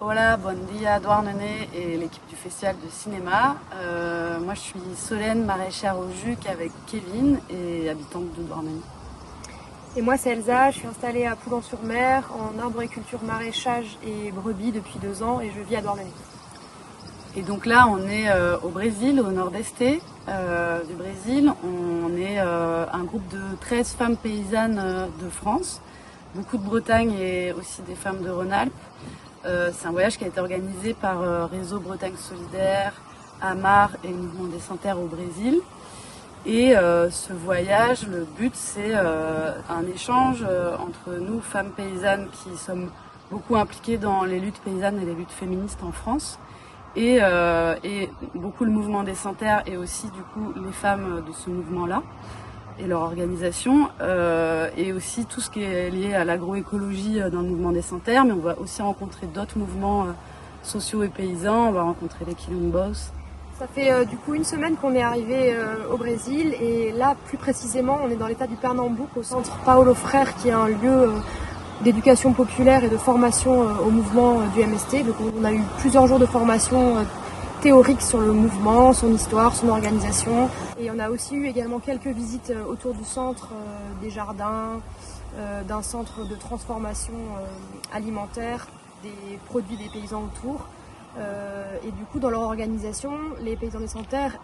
Hola, bon dia Douarnenez et l'équipe du festival de cinéma. Moi je suis Solène, maraîchère au Juc avec Kevin et habitante de Douarnenez. Et moi c'est Elsa, je suis installée à Poulan-sur-Mer en arboriculture, maraîchage et brebis depuis 2 ans et je vis à Douarnenez. Et donc là on est au Brésil, au nord-est du Brésil. On est un groupe de 13 femmes paysannes de France, beaucoup de Bretagne et aussi des femmes de Rhône-Alpes. C'est un voyage qui a été organisé par Réseau Bretagne Solidaire, Amar et le Mouvement des Sans Terre au Brésil. Et ce voyage, le but c'est un échange entre nous, femmes paysannes qui sommes beaucoup impliquées dans les luttes paysannes et les luttes féministes en France. Et beaucoup le Mouvement des Sans Terre et aussi du coup les femmes de ce mouvement-là et leur organisation, et aussi tout ce qui est lié à l'agroécologie dans le Mouvement des Sans Terre, mais on va aussi rencontrer d'autres mouvements sociaux et paysans. On va rencontrer les Quilombos. Ça fait du coup 1 semaine qu'on est arrivé au Brésil et là plus précisément on est dans l'état du Pernambouc au centre Paulo Freire qui est un lieu d'éducation populaire et de formation au mouvement du MST. Donc on a eu plusieurs jours de formation théorique sur le mouvement, son histoire, son organisation. Et on a aussi eu également quelques visites autour du centre, des jardins, d'un centre de transformation alimentaire, des produits des paysans autour. Et du coup dans leur organisation, les paysans des Sans Terre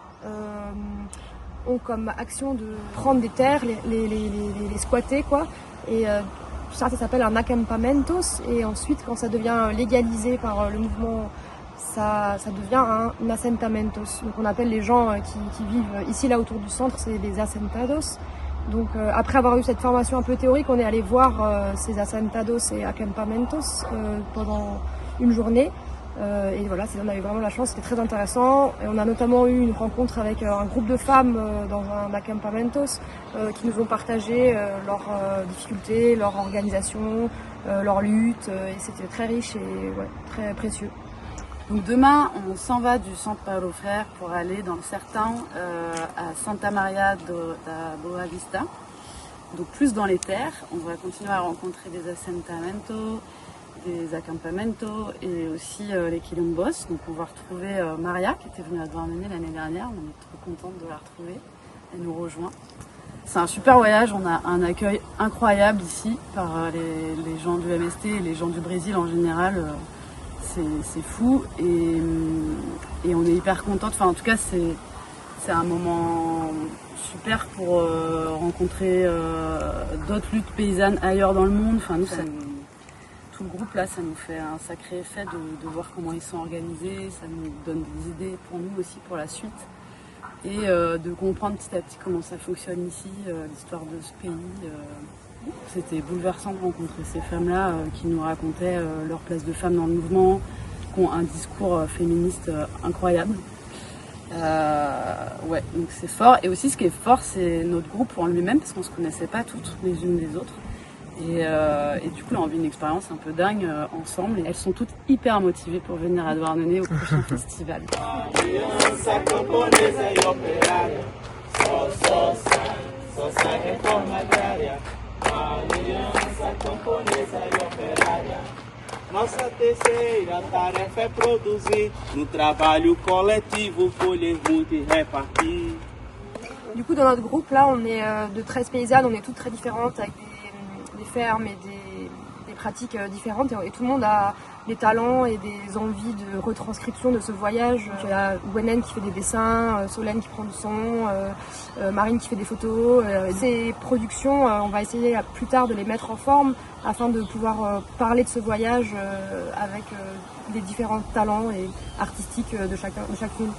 ont comme action de prendre des terres, les squatter quoi. Et ça s'appelle un acampamentos et ensuite quand ça devient légalisé par le mouvement, ça devient un assentamentos. Donc on appelle les gens qui vivent ici là autour du centre, c'est des assentados. Donc après avoir eu cette formation un peu théorique, on est allé voir ces assentados et acampamentos pendant une journée. Et voilà, on a eu vraiment la chance, c'était très intéressant. Et on a notamment eu une rencontre avec un groupe de femmes dans un acampamentos qui nous ont partagé leurs difficultés, leur organisation, leur lutte. Et c'était très riche et très précieux. Donc demain, on s'en va du centre Paulo Freire pour aller dans le Sertão à Santa Maria da Boa Vista. Donc plus dans les terres, on va continuer à rencontrer des assentamentos, des acampamentos et aussi les Quilombos. Donc on va retrouver Maria qui était venue à Douarnenez l'année dernière. On est trop contente de la retrouver. Elle nous rejoint. C'est un super voyage, on a un accueil incroyable ici par les gens du MST et les gens du Brésil en général. C'est fou et on est hyper contente. Enfin en tout cas c'est un moment super pour rencontrer d'autres luttes paysannes ailleurs dans le monde. Enfin nous tout le groupe là, ça nous fait un sacré effet de voir comment ils sont organisés, ça nous donne des idées pour nous aussi pour la suite et de comprendre petit à petit comment ça fonctionne ici, l'histoire de ce pays. C'était bouleversant de rencontrer ces femmes-là qui nous racontaient leur place de femme dans le mouvement, qui ont un discours féministe incroyable. Ouais, donc c'est fort. Et aussi ce qui est fort, c'est notre groupe en lui-même, parce qu'on ne se connaissait pas toutes les unes les autres. Et du coup, là, on vit une expérience un peu dingue ensemble. Et elles sont toutes hyper motivées pour venir à Douarnenez au prochain festival. Nossa terceira tarefa é produzir, no trabalho coletivo, colher muito e repartir. Du coup, dans notre groupe, là, on est de 13 paysannes, on est toutes très différentes, avec des fermes et des pratiques différentes. Et tout le monde a des talents et des envies de retranscription de ce voyage. Il y a Gwenen qui fait des dessins, Solène qui prend du son, Marine qui fait des photos. Ces productions, on va essayer plus tard de les mettre en forme afin de pouvoir parler de ce voyage avec les différents talents et artistiques de chacune.